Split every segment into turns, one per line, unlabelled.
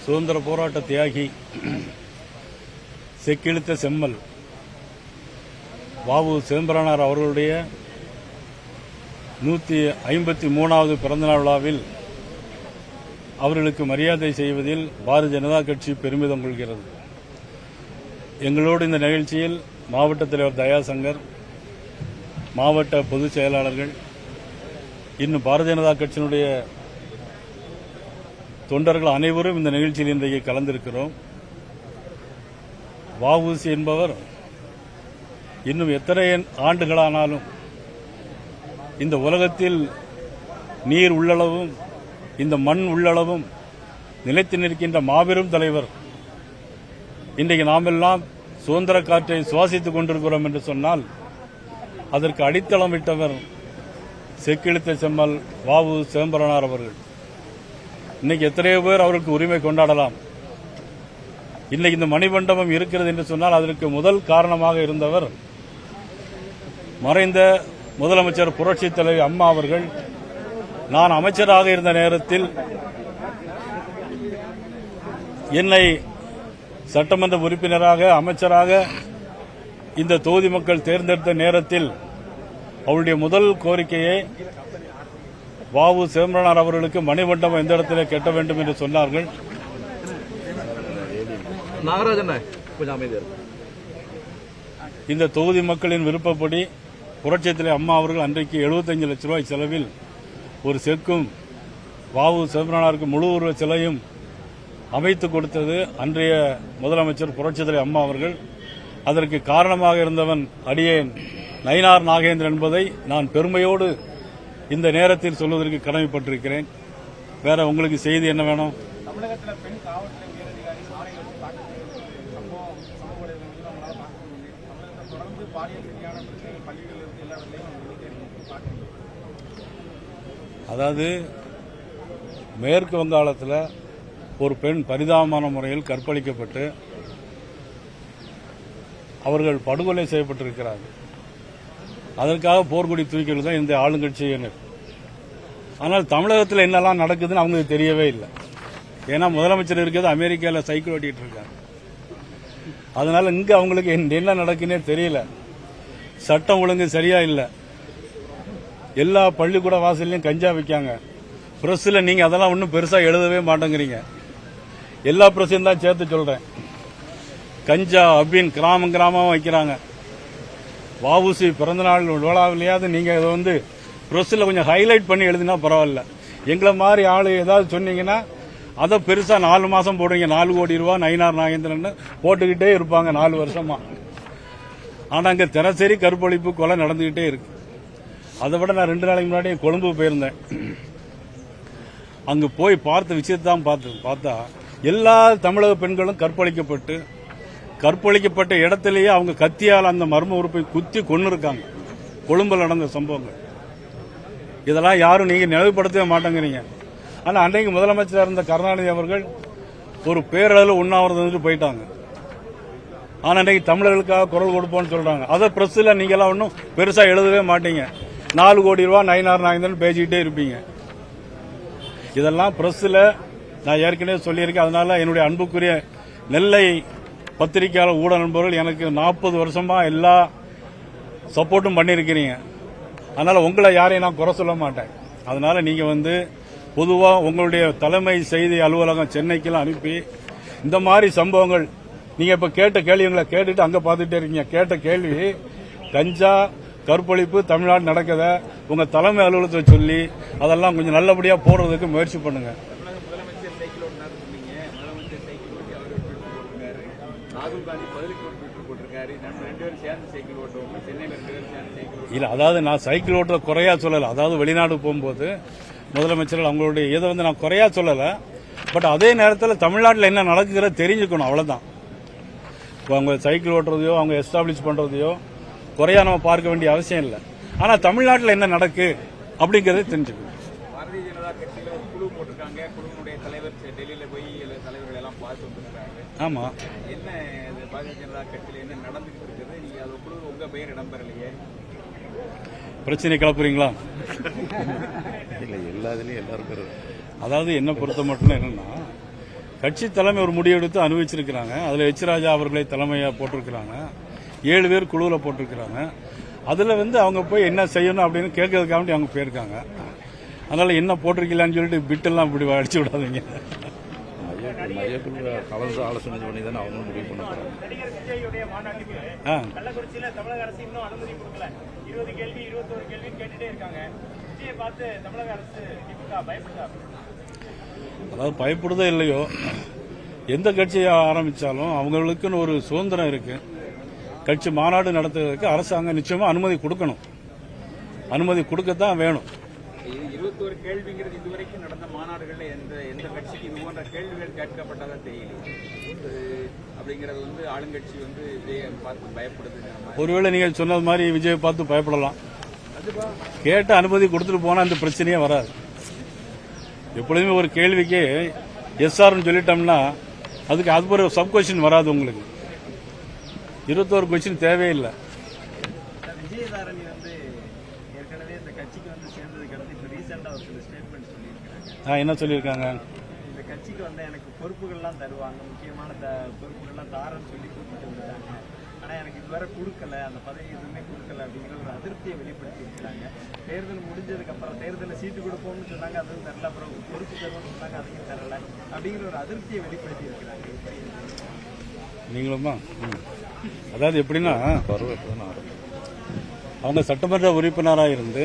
சுதந்திர போராட்ட தியாகி செக்கிழுத்த செம்மல் வாவு சிதம்பரனார் அவர்களுடைய 153வது பிறந்தநாள் விழாவில் அவர்களுக்கு மரியாதை செய்வதில் பாரதிய ஜனதா கட்சி பெருமிதம் கொள்கிறது. எங்களோடு இந்த நிகழ்ச்சியில் மாவட்ட தலைவர் தயாசங்கர், மாவட்ட பொதுச் செயலாளர்கள், இன்னும் பாரதிய ஜனதா கட்சியினுடைய தொண்டர்கள் அனைவரும் இந்த நிகழ்ச்சியில் இன்றைக்கு கலந்திருக்கிறோம். வஉசி என்பவர் இன்னும் எத்தனை ஆண்டுகளானாலும் இந்த உலகத்தில் நீர் உள்ளளவும் இந்த மண் உள்ளளவும் நிலைத்து நிற்கின்ற மாபெரும் தலைவர். இன்றைக்கு நாமெல்லாம் சுதந்திர காற்றை சுவாசித்துக் கொண்டிருக்கிறோம் என்று சொன்னால் அதற்கு அடித்தளம் விட்டவர் செக்கிழுத்த செம்மல் வாவு சிதம்பரனார் அவர்கள். இன்னைக்கு எத்தனையோ பேர் அவருக்கு உரிமை கொண்டாடலாம். இன்னைக்கு இந்த மணிமண்டபம் இருக்கிறது என்று சொன்னால் அதற்கு முதல் காரணமாக இருந்தவர் மறைந்த முதலமைச்சர் புரட்சித் தலைவி அம்மா அவர்கள். நான் அமைச்சராக இருந்த நேரத்தில் என்னை சட்டமன்ற உறுப்பினராக அமைச்சராக இந்த தொகுதி மக்கள் தேர்ந்தெடுத்த நேரத்தில் அவருடைய முதல் கோரிக்கையை வாவு சிதம்பரனார் அவர்களுக்கு மணிமண்டபம் எந்த இடத்திலே கட்ட வேண்டும் என்று சொன்னார்கள். இந்த தொகுதி மக்களின் விருப்பப்படி புரட்சித் தலைவர் அம்மா அவர்கள் அன்றைக்கு 75 லட்சம் ரூபாய் செலவில் ஒரு செக்கும் வாவு சிதம்பரனாருக்கு முழு உருவ சிலையும் அமைத்துக் கொடுத்தது அன்றைய முதலமைச்சர் புரட்சித் தலைவர் அம்மா அவர்கள். அதற்கு காரணமாக இருந்தவன் அடியேன் நயினார் நாகேந்திரன் என்பதை நான் பெருமையோடு இந்த நேரத்தில் சொல்வதற்கு கடமைப்பட்டிருக்கிறேன். வேற உங்களுக்கு செய்தி என்ன வேணும்? அதாவது மேற்கு வங்காளத்தில் ஒரு பெண் பரிதாபமான முறையில் கற்பழிக்கப்பட்டு அவர்கள் படுகொலை செய்யப்பட்டிருக்கிறார்கள். அதற்காக போர்க்கொடி தூக்கிகள் தான் இந்த ஆளுங்கட்சியினர். ஆனால் தமிழகத்தில் என்னெல்லாம் நடக்குதுன்னு அவங்களுக்கு தெரியவே இல்லை. ஏன்னா முதலமைச்சர் இருக்கிறது அமெரிக்காவில் சைக்கிள் ஓட்டிட்டு இருக்காங்க. அதனால இங்க அவங்களுக்கு என்ன நடக்குன்னே தெரியல. சட்டம் ஒழுங்கு சரியா இல்லை. எல்லா பள்ளிக்கூட வாசல்லையும் கஞ்சா விற்காங்க. பிரஸ்ல நீங்க அதெல்லாம் ஒன்றும் பெருசா எழுதவே மாட்டேங்கிறீங்க. எல்லா பிரஸையும் தான் சேர்த்து சொல்றேன். கஞ்சா அப்படின்னு கிராமம் வைக்கிறாங்க. வஉசி பிறந்தநாள் விழாவிலேயாவது நீங்க இதை பிரஸ்ல கொஞ்சம் ஹைலைட் பண்ணி எழுதினா பரவாயில்ல. எங்களை மாதிரி ஆளு ஏதாவது சொன்னீங்கன்னா அதை பெருசா 4 மாசம் போடுவீங்க. 4 கோடி ரூபாய் நயினார் நாகேந்திரன் போட்டுக்கிட்டே இருப்பாங்க 4 வருஷமா. ஆனா அங்க தினசரி கற்பழிப்பு கொலை நடந்துகிட்டே இருக்கு. அதை விட நான் 2 நாளைக்கு முன்னாடி கொழும்பு போயிருந்தேன். அங்கு போய் பார்த்த விஷயத்தை தான் பார்த்தா எல்லா தமிழக பெண்களும் கற்பழிக்கப்பட்ட இடத்திலேயே அவங்க கத்தியால் அந்த மர்ம உறுப்பை குத்தி கொன்னு இருக்காங்க. கொழும்புல நடந்த சம்பவங்கள் இதெல்லாம் யாரும் நீங்க நினைவுபடுத்தவே மாட்டேங்கிறீங்க. ஆனா அன்றைக்கு முதலமைச்சர் இருந்த கருணாநிதி அவர்கள் ஒரு பேரளவில் உண்ணாவிரதம் போயிட்டாங்க. ஆனா அன்றைக்கு தமிழர்களுக்காக குரல் கொடுப்போம்னு சொல்றாங்க. அதை பிரஸ்ல நீங்க எல்லாம் ஒன்றும் பெருசா எழுதவே மாட்டீங்க. 4 கோடி ரூபாய் நயினார் நாகேந்திரன் பேசிக்கிட்டே இருப்பீங்க. இதெல்லாம் பிரஸ்ல நான் ஏற்கனவே சொல்லியிருக்கேன். அதனால என்னுடைய அன்புக்குரிய நெல்லை பத்திரிகையாளர் ஊடக நண்பர்கள் எனக்கு 40 வருஷமா எல்லா சப்போர்ட்டும் பண்ணியிருக்கிறீங்க. அதனால உங்களை யாரையும் நான் குறை சொல்ல மாட்டேன். அதனால நீங்க பொதுவா உங்களுடைய தலைமை செய்தி அலுவலகம் சென்னைக்கெல்லாம் அனுப்பி இந்த மாதிரி சம்பவங்கள் நீங்க இப்ப கேட்ட கேள்விகளை கேட்டுட்டு அங்க பாத்துட்டே இருக்கீங்க. கேட்ட கேள்வி கஞ்சா கற்பழிப்பு தமிழ்நாடு நடக்குத உங்க தலைமை அலுவலகத்தை சொல்லி அதெல்லாம் கொஞ்சம் நல்லபடியா போடுறதுக்கு முயற்சி பண்ணுங்க. இல்ல அதாவது நான் சைக்கிள் ஓட்டுற குறையா சொல்லல. அதாவது வெளிநாடு போகும்போது முதலமைச்சர்கள் அவங்களுடைய இதை நான் குறையா சொல்லல. பட் அதே நேரத்தில் தமிழ்நாட்டில் என்ன நடக்குதுன்னு தெரிஞ்சுக்கணும். அவ்வளவுதான். அவங்க சைக்கிள் ஓட்டுறதையோ அவங்க எஸ்டாப்ளிஷ் பண்றதையோ குறையா நம்ம பார்க்க வேண்டிய அவசியம் இல்லை. ஆனா தமிழ்நாட்டில் என்ன நடக்கு அப்படிங்கறத தெரிஞ்சுக்கணும்.
பாரதிய ஜனதா கட்சியில ஒரு குழு போட்டிருக்காங்க. குழுவுடைய தலைவர் டெல்லியில போய் தலைவர்கள் எல்லாம் பார்த்து வந்திருக்காங்க.
ஆமா,
என்ன பாரதிய ஜனதா கட்சியில என்ன நடந்துகிட்டு இருக்குது? நீங்க அது குழு உங்க பெயர் இடம்பெறலையே,
பிரச்சனை கிளப்புறீங்களா?
இல்ல எல்லாத்துலயும் எல்லாருக்கும்.
அதாவது என்ன பொறுத்த மட்டும் என்னன்னா கட்சி தலைமை ஒரு முடிவெடுத்து அனுபவிச்சிருக்கிறாங்க. அதில் எச் ராஜா அவர்களை தலைமையாக போட்டிருக்கிறாங்க. 7 பேர் குழுவில் போட்டிருக்கிறாங்க. அதில் வந்து அவங்க போய் என்ன செய்யணும் அப்படின்னு கேட்கறதுக்காக அவங்க போயிருக்காங்க. அதனால என்ன போட்டிருக்கலான்னு சொல்லிட்டு பிட்டெல்லாம் இப்படி அடிச்சு விடாதீங்க.
மையக்குழு கலந்து ஆலோசனை பண்ணி தானே அவங்க முடிவு பண்ண போறாங்க.
நடிகர் விஜயுடைய மாநாட்டுக்கு கள்ளக்குறிச்சியில தமிழக அரசு இன்னும் அனுமதி கொடுக்கல. 20 கேள்வி 21 கேள்வி கேட்டுட்டே இருக்காங்க. விஜயை பார்த்து தமிழக அரசு திமுக பயப்படுதா?
அதாவது பயப்படுதோ இல்லையோ, எந்த கட்சியை ஆரம்பிச்சாலும் அவங்களுக்குன்னு ஒரு சுதந்திரம் இருக்கு. கட்சி மாநாடு நடத்துவதற்கு அரசாங்கம் நிச்சயமா அனுமதி கொடுக்கணும். அனுமதி கொடுக்கத்தான் வேணும்.
21 கேள்விங்கிறது இதுவரைக்கும் நடந்த மாநாடுகள்ல எந்த கட்சிக்கு இது போன்ற கேள்விகள் கேட்கப்பட்டதா தெரியல. அப்படிங்கறது வந்து ஆளுங்கட்சி வந்து விஜயை பார்த்து பயப்படுது.
ஒருவேளை நீங்கள் சொன்னது மாதிரி விஜயை பார்த்து பயப்படலாம். கேட்ட அனுமதி கொடுத்துட்டு போனா அந்த பிரச்சனையே வராது. எப்பொழுதுமே ஒரு கேள்விக்கு எஸ்ஆர்னு சொல்லிட்டோம்னா அதுக்கு அது ஒரு சப் கொஸ்டின் வராது. உங்களுக்கு 21 கொஸ்டின் தேவையில்லை.
விஜயதாரணி வந்து ஏற்கனவே இந்த கட்சிக்கு வந்து சேர்ந்ததுக்கு அடுத்து இப்போ ரீசெண்டா ஒரு சில ஸ்டேட்மெண்ட் சொல்லியிருக்காங்க.
என்ன சொல்லியிருக்காங்க?
இந்த கட்சிக்கு வந்து எனக்கு பொறுப்புகள்லாம் தருவாங்க, முக்கியமான பொறுப்புகள்லாம் தாரன்னு சொல்லி கூப்பிட்டு வந்துட்டாங்க. ஆனால் எனக்கு இதுவரை கொடுக்கல, அந்த பதவி எதுவுமே கொடுக்கல அப்படிங்கிற ஒரு அதிருப்தியை வெளிப்படுத்தி இருக்கிறாங்க. தேர்தல் முடிஞ்சதுக்கு அப்புறம் தேர்தலில் சீட்டு கொடுப்போம்னு சொன்னாங்க, அதுவும் தரல. அப்புறம் பொறுப்பு தருவோம்னு சொன்னாங்க, அதையும் தரல. அப்படிங்கிற ஒரு அதிருப்தியை வெளிப்படுத்தி இருக்கிறாங்க.
நீங்களும் தான். அதாவது எப்படின்னா, அவங்க சட்டமன்ற உறுப்பினராக இருந்து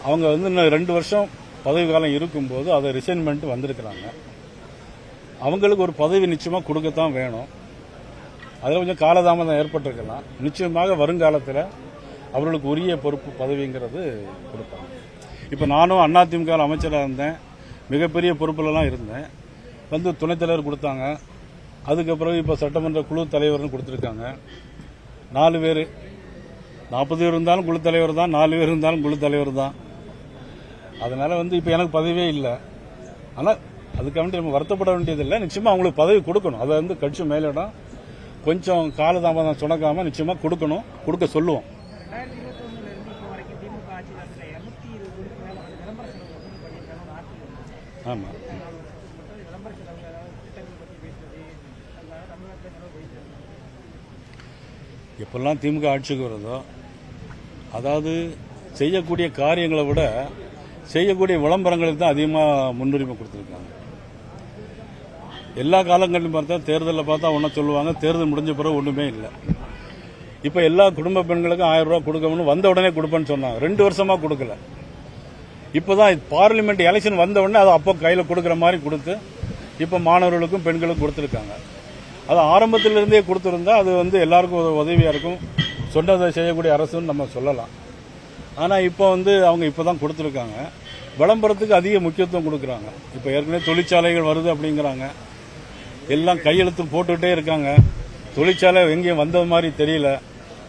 அவங்க வந்து இன்னும் 2 வருஷம் பதவி காலம் இருக்கும்போது அதை ரிசைன்மெண்ட் வந்திருக்கிறாங்க. அவங்களுக்கு ஒரு பதவி நிச்சயமாக கொடுக்கத்தான் வேணும். அதில் கொஞ்சம் காலதாமதம் ஏற்பட்டிருக்கலாம். நிச்சயமாக வருங்காலத்தில் அவர்களுக்கு உரிய பொறுப்பு பதவிங்கிறது கொடுப்பாங்க. இப்போ நானும் அதிமுக அமைச்சராக இருந்தேன், மிகப்பெரிய பொறுப்புலலாம் இருந்தேன். வந்து துணைத் தலைவர் கொடுத்தாங்க. அதுக்கப்புறம் இப்போ சட்டமன்ற குழு தலைவர்னு கொடுத்துருக்காங்க. 4 பேர், 40 பேர் இருந்தாலும் குழு தலைவர் தான், 4 பேர் இருந்தாலும் குழு தலைவர் தான். அதனால வந்து இப்போ எனக்கு பதவியே இல்லை. ஆனால் அதுக்காக நம்ம வருத்தப்பட வேண்டியதில்லை. நிச்சயமாக அவங்களுக்கு பதவி கொடுக்கணும். அதை வந்து கட்சி மேலிடம் கொஞ்சம் காலதாமதம் சுணக்காம நிச்சயமா கொடுக்கணும், கொடுக்க சொல்லுவோம்.
2021 இருந்து இப்போ வரைக்கும் திமுக ஆட்சி நடத்துல 220 மேல விளம்பர செலவு வசூல் பண்ணியிருக்காங்க.
ஆமா,
விளம்பர செலவு ஏதாவது திட்டங்கள் பற்றி பேசுறது, தமிழ்நாட்டில் செலவு பேசுறது.
எப்பெல்லாம் திமுக ஆட்சிக்கு வருதோ, அதாவது செய்யக்கூடிய காரியங்களை விட செய்யக்கூடிய விளம்பரங்களுக்கு தான் அதிகமாக முன்னுரிமை கொடுத்துருக்காங்க. எல்லா காலங்களிலும் பார்த்தா தேர்தலில் பார்த்தா ஒன்றும் சொல்லுவாங்க, தேர்தல் முடிஞ்ச பிறகு ஒன்றுமே இல்லை. இப்போ எல்லா குடும்ப பெண்களுக்கும் 1000 ரூபா கொடுக்கணும்னு வந்த உடனே கொடுப்பேன்னு சொன்னாங்க. 2 வருஷமா கொடுக்கல. இப்போதான் பார்லிமெண்ட் எலெக்ஷன் வந்த உடனே அதை அப்போ கையில் கொடுக்குற மாதிரி கொடுத்து இப்போ மாணவர்களுக்கும் பெண்களுக்கும் கொடுத்துருக்காங்க. அது ஆரம்பத்திலிருந்தே கொடுத்துருந்தா அது வந்து எல்லாருக்கும் உதவியாக இருக்கும். சொன்னதை செய்யக்கூடிய அரசுன்னு நம்ம சொல்லலாம். ஆனால் இப்போ வந்து அவங்க இப்போ தான் கொடுத்துருக்காங்க. விளம்பரத்துக்கு அதிக முக்கியத்துவம் கொடுக்குறாங்க. இப்போ ஏற்கனவே தொழிற்சாலைகள் வருது அப்படிங்கிறாங்க. எல்லாம் கையெழுத்து போட்டுக்கிட்டே இருக்காங்க. தொழிற்சாலை எங்கேயும் வந்த மாதிரி தெரியல.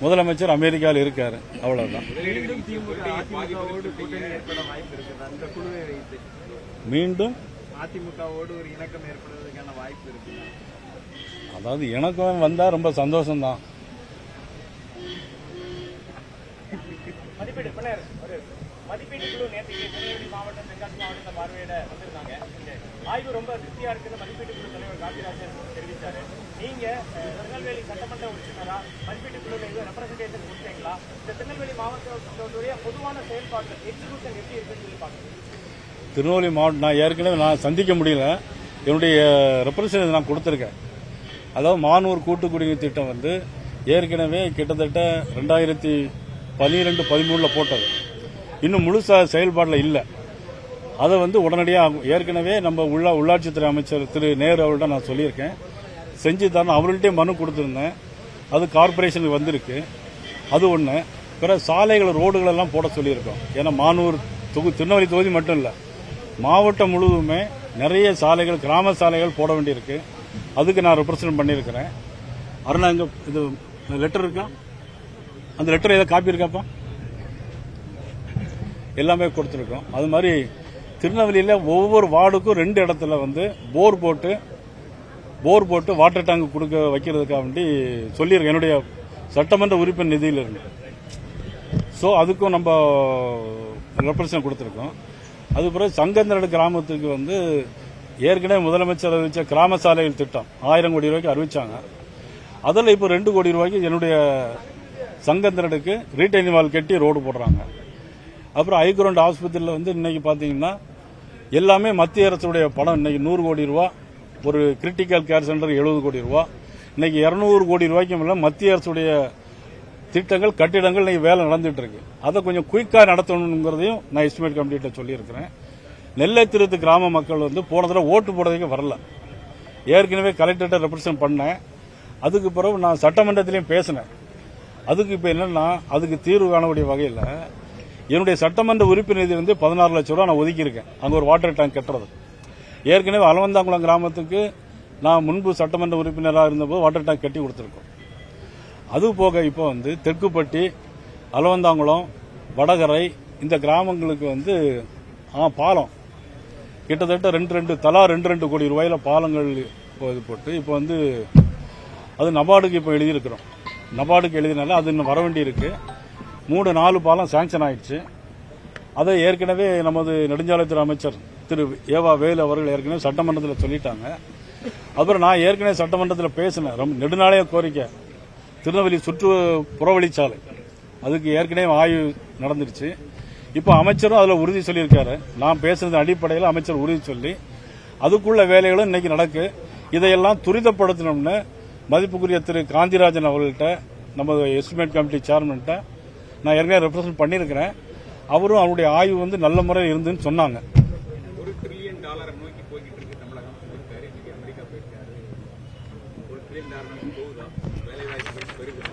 முதலமைச்சர் அமெரிக்காவில் இருக்காரு, அவ்வளவுதான்.
மீண்டும் திமுக அதிமுகவோடு கூட்டணி ஏற்பட வாய்ப்பு இருக்குது. அந்த குழுவை வைத்து
மீண்டும்
அதிமுகவோடு ஒரு இணக்கம் ஏற்படுவதற்கான வாய்ப்பு இருக்கு.
அதாவது எனக்கும் வந்தா ரொம்ப சந்தோஷம்தான்.
மதிப்பீட்டு குழு நேற்றுக்கு திருநெல்வேலி மாவட்டம், தென்காசி மாவட்டத்தை பார்வையிட வந்திருந்தாங்க. ஆய்வு ரொம்ப திருப்தியா இருக்குன்னு மதிப்பீட்டு குழு தலைவர் காந்திராஜன் தெரிவித்தாரு. நீங்க திருநெல்வேலி சட்டமன்ற உறுப்பினரா மதிப்பீட்டு குழுவில் எதுவும் ரெப்ரசன்டேஷன் கொடுத்தீங்களா? இந்த திருநெல்வேலி மாவட்டத்துடைய பொதுவான செயல்பாடு எக்ஸிகியூஷன் எப்படி இருக்குன்னு சொல்லி பாக்குறேன்.
திருநெல்வேலி மாவட்டம் நான் ஏற்கனவே சந்திக்க முடியல. என்னுடைய ரெப்ரசன்டேஷன் நான் கொடுத்துருக்கேன். அதாவது மானூர் கூட்டு குடிநீர் திட்டம் வந்து ஏற்கனவே கிட்டத்தட்ட 2012-13 போட்டது. இன்னும் முழுசா செயல்பாட்டில் இல்லை. அதை வந்து உடனடியாக ஏற்கனவே நம்ம உள்ளாட்சித்துறை அமைச்சர் திரு நேரு அவர்கிட்ட நான் சொல்லியிருக்கேன், செஞ்சு தரணும். அவர்கள்ட்டே மனு கொடுத்துருந்தேன். அது கார்பரேஷனுக்கு வந்திருக்கு. அது ஒன்று. பிறகு சாலைகள், ரோடுகள் எல்லாம் போட சொல்லியிருக்கோம். ஏன்னா மானூர் திருநெல்வேலி தொகுதி மட்டும் இல்லை, மாவட்டம் முழுவதுமே நிறைய சாலைகள், கிராம சாலைகள் போட வேண்டியிருக்கு. அதுக்கு நான் ரெப்ரசன்ட் பண்ணியிருக்கிறேன். அருணா, இங்கே இது லெட்டர் இருக்கா? அந்த லெட்டர் ஏதாவது காப்பி இருக்காப்பா? எல்லாமே கொடுத்துருக்கோம். அது மாதிரி திருநெல்வேலியில் ஒவ்வொரு வார்டுக்கும் 2 இடத்துல வந்து போர் போட்டு வாட்டர் டேங்க் கொடுக்க வைக்கிறதுக்காக வேண்டி சொல்லியிருக்கேன், என்னுடைய சட்டமன்ற உறுப்பினர் நிதியிலிருந்து. ஸோ அதுக்கும் நம்ம ரெப்ரசன்ட் கொடுத்துருக்கோம். அது பிறகு சங்கந்தரடு கிராமத்துக்கு வந்து ஏற்கனவே முதலமைச்சர் அறிவிச்ச கிராம சாலைகள் திட்டம் 1000 கோடி ரூபாய்க்கு அறிவிச்சாங்க. அதில் இப்போ 2 கோடி ரூபாய்க்கு என்னுடைய சங்கத்தினருக்கு ரீட்டைனிங் வால் கட்டி ரோடு போடுறாங்க. அப்புறம் ஐக்ரௌண்ட் ஆஸ்பத்திரியில் வந்து இன்னைக்கு பார்த்தீங்கன்னா எல்லாமே மத்திய அரசுடைய பணம். இன்னைக்கு 100 கோடி ரூபா, ஒரு கிரிட்டிக்கல் கேர் சென்டர் 70 கோடி ரூபா, இன்னைக்கு 200 கோடி ரூபாய்க்கு மேல மத்திய அரசுடைய திட்டங்கள், கட்டிடங்கள் இன்னைக்கு வேலை நடந்துட்டு இருக்கு. அதை கொஞ்சம் குயிக்காக நடத்தணுங்கிறதையும் நான் எஸ்டிமேட் கமிட்டிகிட்ட சொல்லியிருக்கிறேன். நெல்லை திருத்து கிராம மக்கள் வந்து போன தடவை ஓட்டு போடுறதுக்கு வரல. ஏற்கனவே கலெக்டர்கிட்ட ரெப்ரசன்ட் பண்ணேன். அதுக்கு பிறகு நான் சட்டமன்றத்திலையும் பேசினேன். அதுக்கு இப்போ என்னன்னா, அதுக்கு தீர்வு காணக்கூடிய வகையில் என்னுடைய சட்டமன்ற உறுப்பினர் நிதி வந்து 16 லட்சம் ரூபா நான் ஒதுக்கியிருக்கேன். அங்கே ஒரு வாட்டர் டேங்க் கட்டுறது. ஏற்கனவே அலவந்தாங்குளம் கிராமத்துக்கு நான் முன்பு சட்டமன்ற உறுப்பினராக இருந்தபோது வாட்டர் டேங்க் கட்டி கொடுத்துருக்கோம். அது போக இப்போ வந்து தெற்குப்பட்டி, அலவந்தாங்குளம், வடகரை இந்த கிராமங்களுக்கு வந்து பாலம் கிட்டத்தட்ட 2 கோடி ரூபாயில பாலங்கள் இது போட்டு இப்போ வந்து அது நபார்டுக்கு இப்போ எழுதியிருக்கிறோம். நபார்டுக்கு எழுதினால அது இன்னும் வர வேண்டி இருக்கு. 3-4 பாலம் சாங்ஷன் ஆயிடுச்சு. அதை ஏற்கனவே நமது நெடுஞ்சாலைத்துறை அமைச்சர் திரு ஏவா வேலு அவர்கள் ஏற்கனவே சட்டமன்றத்தில் சொல்லிட்டாங்க. அப்புறம் நான் ஏற்கனவே சட்டமன்றத்தில் பேசினேன். நெடுநாளைய கோரிக்கை திருநெல்வேலி சுற்று புறவழிச்சாலை, அதுக்கு ஏற்கனவே ஆய்வு நடந்துருச்சு. இப்போ அமைச்சரும் அதில் உறுதி சொல்லியிருக்காரு. நான் பேசுனது அடிப்படையில் அமைச்சர் உறுதி சொல்லி அதுக்குள்ள வேலைகளும் இன்னைக்கு நடக்கு. இதையெல்லாம் துரிதப்படுத்தணும்னு மதிப்புக்குரிய திரு காந்திராஜன் அவர்கள்ட்ட, நமது எஸ்டிமேட் கமிட்டி சேர்மன்கிட்ட நான் ஏற்கனவே ரெப்ரசன்ட் பண்ணியிருக்கிறேன். அவரும் அவருடைய ஆய்வு வந்து நல்ல முறையில் இருந்துன்னு சொன்னாங்க.
$1 trillion நோக்கி போய்கிட்டு இருக்கு தமிழகம். இன்னைக்கு அமெரிக்கா போயிருக்காரு. $1 trillion நோக்கி போகுதா? வேலை வாய்ப்புகள் பெருகுதா?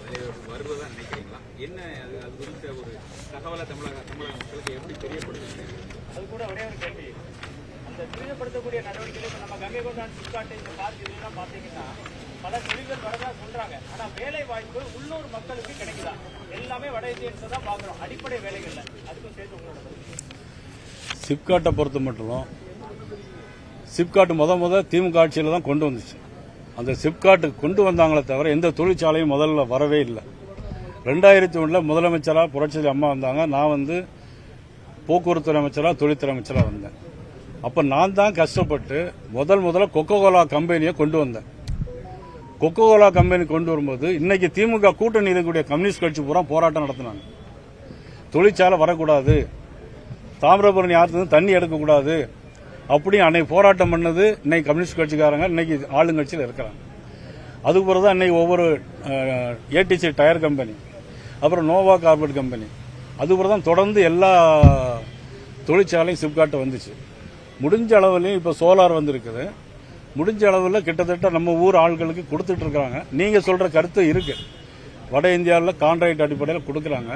வருவதா நினைக்கிறீங்களா? என்ன அது குறித்த ஒரு தகவலை தமிழக மக்களுக்கு எப்படி தெரியப்படுத்துங்க?
அது கூட ஒரே ஒரு கேள்வி, அந்த துரிதப்படுத்தக்கூடிய நடவடிக்கைகள் இப்ப நம்ம கங்கை கொண்டான் சிப்காட்டு இந்த பார்க் இதெல்லாம் பாத்தீங்கன்னா பல தொழில்கள் வரதா சொல்றாங்க. ஆனா வேலை வாய்ப்பு உள்ளூர் மக்களுக்கு கிடைக்குதா? எல்லாமே வட இந்தியன்ஸ் தான் பாக்குறோம் அடிப்படை வேலைகள்ல. அதுக்கும் சேர்த்து உங்களோட
சிப்காட்டை பொறுத்த மட்டும் சிப்காட் முத திமுக ஆட்சியில் தான் கொண்டு வந்துச்சு. அந்த சிப்காட்டுக்கு கொண்டு வந்தாங்களே தவிர எந்த தொழிற்சாலையும் முதல்ல வரவே இல்லை. 2001 முதலமைச்சராக புரட்சி அம்மா வந்தாங்க. நான் வந்து போக்குவரத்து அமைச்சராக, தொழில்துறை அமைச்சராக வந்தேன். அப்ப நான் தான் கஷ்டப்பட்டு முதல்ல கொக்கோ கோலா கம்பெனியை கொண்டு வந்தேன். கொக்கோ கோலா கம்பெனி கொண்டு வரும்போது இன்னைக்கு திமுக கூட்டணி இருக்கக்கூடிய கம்யூனிஸ்ட் கட்சி பூரா போராட்டம் நடத்தினாங்க. தொழிற்சாலை வரக்கூடாது, தாமிரபரணி ஆற்று தண்ணி எடுக்கக்கூடாது அப்படி அன்னைக்கு போராட்டம் பண்ணது இன்னைக்கு கம்யூனிஸ்ட் கட்சிக்காரங்க இன்னைக்கு ஆளுங்கட்சியில் இருக்கிறாங்க. அதுக்கு பிறகு தான் இன்னைக்கு ஒவ்வொரு ஏடிசி டயர் கம்பெனி, அப்புறம் நோவா கார்பரேட் கம்பெனி, அதுக்கு தான் தொடர்ந்து எல்லா தொழிற்சாலையும் சிப்காட்டு வந்துச்சு. முடிஞ்ச அளவுலையும் இப்போ சோலார் வந்திருக்குது. முடிஞ்ச அளவில் கிட்டத்தட்ட நம்ம ஊர் ஆட்களுக்கு கொடுத்துட்டு இருக்காங்க. நீங்க சொல்ற கருத்து இருக்கு, வட இந்தியாவில் கான்ட்ராக்ட் அடிப்படையில் கொடுக்குறாங்க.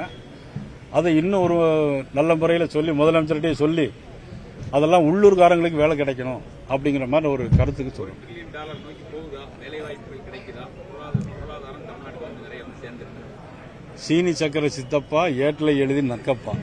அதை இன்னும் ஒரு நல்ல முறையில் சொல்லி முதலமைச்சர்கிட்டே சொல்லி அதெல்லாம் உள்ளூர்காரங்களுக்கு வேலை கிடைக்கணும் அப்படிங்கிற மாதிரி ஒரு கருத்துக்கு சொல்லும்.
$1 trillion நோக்கி போகுதா? வேலை வாய்ப்புகள் கிடைக்குதா? பொருளாதாரம் தமிழ்நாட்டுக்கு வந்து நிறைய சேர்ந்துருக்கு.
சீனி சக்கரை சித்தப்பா, ஏட்டில் எழுதி நக்கப்பா.